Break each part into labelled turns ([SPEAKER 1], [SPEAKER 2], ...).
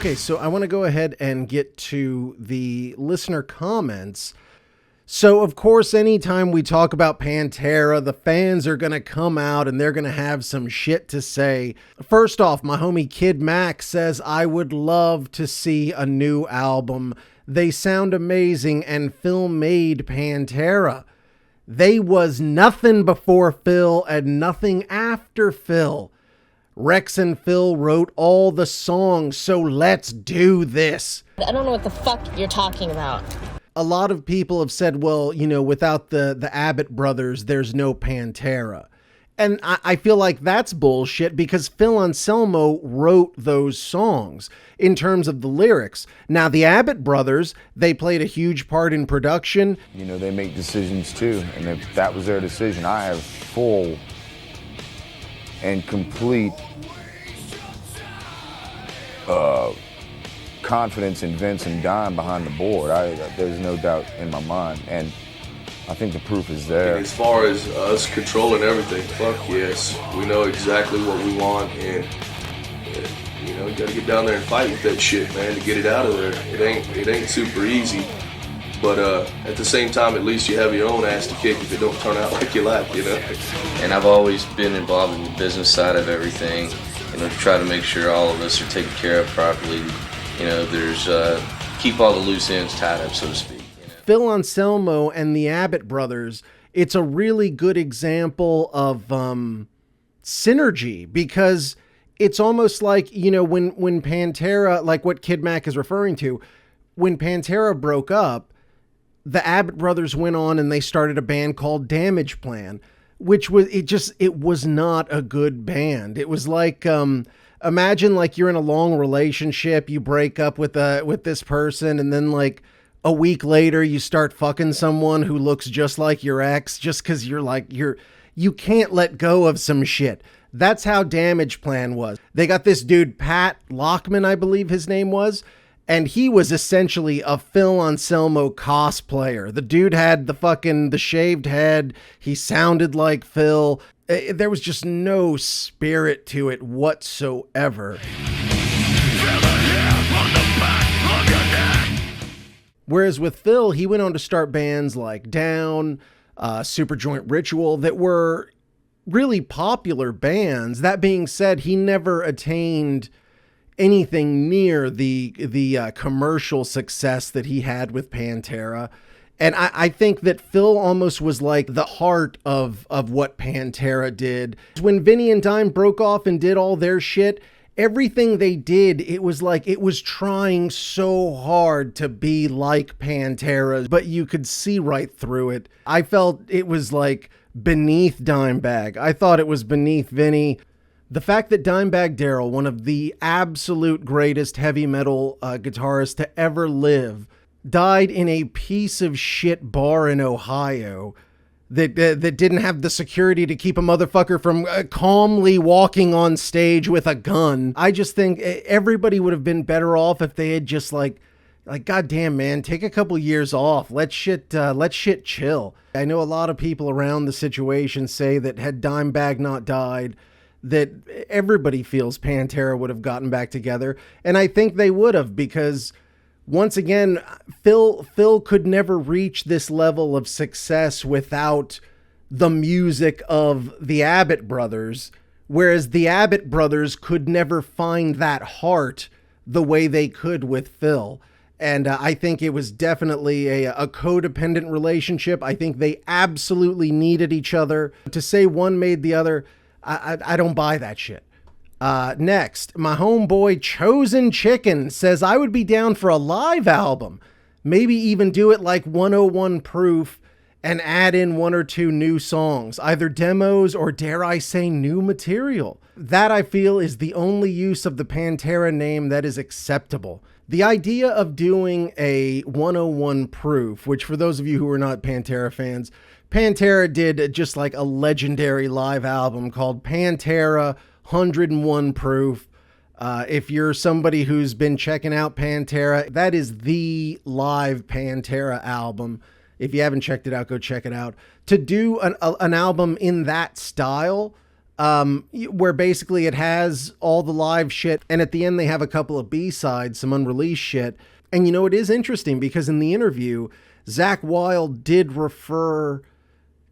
[SPEAKER 1] Okay, so I want to go ahead and get to the listener comments. So, of course, anytime we talk about Pantera, the fans are going to come out and they're going to have some shit to say. First off, my homie Kid Mac says, I would love to see a new album. They sound amazing, and Phil made Pantera. They was nothing before Phil and nothing after Phil. Rex and Phil wrote all the songs, so let's do this.
[SPEAKER 2] I don't know what the fuck you're talking about.
[SPEAKER 1] A lot of people have said, well, you know, without the Abbott Brothers, there's no Pantera. And I feel like that's bullshit because Phil Anselmo wrote those songs in terms of the lyrics. Now, the Abbott Brothers, they played a huge part in production.
[SPEAKER 3] You know, they make decisions too, and if that was their decision, I have full and complete confidence in Vince and Dime behind the board. There's no doubt in my mind, and I think the proof is there.
[SPEAKER 4] And as far as us controlling everything, fuck yes. We know exactly what we want, and you know, you gotta get down there and fight with that shit, man, to get it out of there. It ain't super easy, but at the same time, at least you have your own ass to kick if it don't turn out like you like, you know.
[SPEAKER 5] And I've always been involved in the business side of everything, you know, to try to make sure all of us are taken care of properly. You know, there's keep all the loose ends tied up, so to speak. You know?
[SPEAKER 1] Phil Anselmo and the Abbott Brothers, it's a really good example of synergy, because it's almost like, you know, when Pantera, like what Kid Mac is referring to, when Pantera broke up, the Abbott Brothers went on and they started a band called Damage Plan, which was, it was not a good band. It was like, imagine like you're in a long relationship, you break up with this person, and then like a week later you start fucking someone who looks just like your ex, just because you can't let go of some shit. That's how Damage Plan was. They got this dude, Pat Lockman, I believe his name was, and he was essentially a Phil Anselmo cosplayer. The dude had the shaved head. He sounded like Phil. There was just no spirit to it whatsoever. Whereas with Phil, he went on to start bands like Down, Superjoint Ritual, that were really popular bands. That being said, he never attained anything near the commercial success that he had with Pantera. And I think that Phil almost was like the heart of what Pantera did. When Vinnie and Dime broke off and did all their shit, everything they did, it was like it was trying so hard to be like Pantera, but you could see right through it. I felt it was like beneath Dimebag. I thought it was beneath Vinnie. The fact that Dimebag Darrell, one of the absolute greatest heavy metal guitarists to ever live, died in a piece of shit bar in Ohio that didn't have the security to keep a motherfucker from calmly walking on stage with a gun. I just think everybody would have been better off if they had just like goddamn man, take a couple years off. Let shit chill. I know a lot of people around the situation say that had Dimebag not died, that everybody feels Pantera would have gotten back together, and I think they would have, because once again, Phil could never reach this level of success without the music of the Abbott Brothers, whereas the Abbott Brothers could never find that heart the way they could with Phil. And I think it was definitely a codependent relationship. I think they absolutely needed each other. To say one made the other, I don't buy that shit. Next, my homeboy Chosen Chicken says, I would be down for a live album. Maybe even do it like 101 Proof and add in one or two new songs, either demos or, dare I say, new material. That, I feel, is the only use of the Pantera name that is acceptable. The idea of doing a 101 Proof, which for those of you who are not Pantera fans, Pantera did just like a legendary live album called Pantera 101 Proof. If you're somebody who's been checking out Pantera, that is the live Pantera album. If you haven't checked it out, go check it out. To do an album in that style, where basically it has all the live shit, and at the end they have a couple of B-sides, some unreleased shit. And you know, it is interesting because in the interview, Zakk Wylde did refer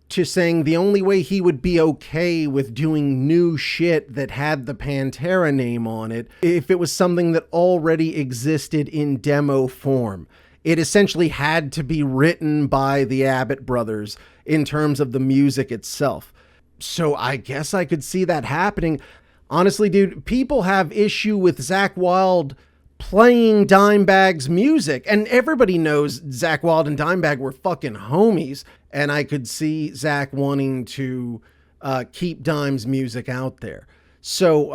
[SPEAKER 1] to saying the only way he would be okay with doing new shit that had the Pantera name on it if it was something that already existed in demo form. It essentially had to be written by the Abbott Brothers in terms of the music itself. So I guess I could see that happening. Honestly, dude, people have issue with Zakk Wylde playing Dimebag's music, and everybody knows Zakk Wylde and Dimebag were fucking homies, and I could see Zakk wanting to keep Dime's music out there. So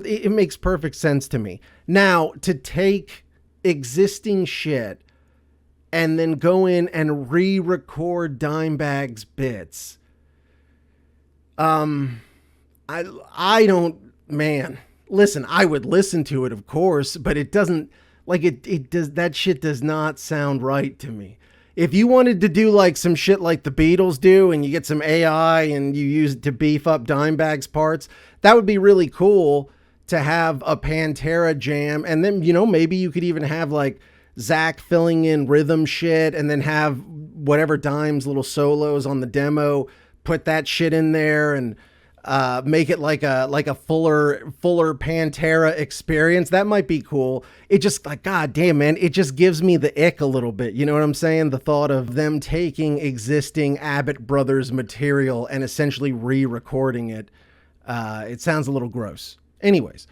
[SPEAKER 1] it makes perfect sense to me. Now, to take existing shit and then go in and re-record Dimebag's bits, I don't, man. Listen, I would listen to it, of course, but it doesn't, like, it does, that shit does not sound right to me. If you wanted to do like some shit like the Beatles do and you get some AI and you use it to beef up Dimebag's parts, that would be really cool to have a Pantera jam. And then, you know, maybe you could even have like Zakk filling in rhythm shit and then have whatever Dime's little solos on the demo, put that shit in there and make it like a fuller Pantera experience. That might be cool. It just, like, god damn, man, it just gives me the ick a little bit. You know what I'm saying? The thought of them taking existing Abbott Brothers material and essentially re-recording it. It sounds a little gross. Anyways,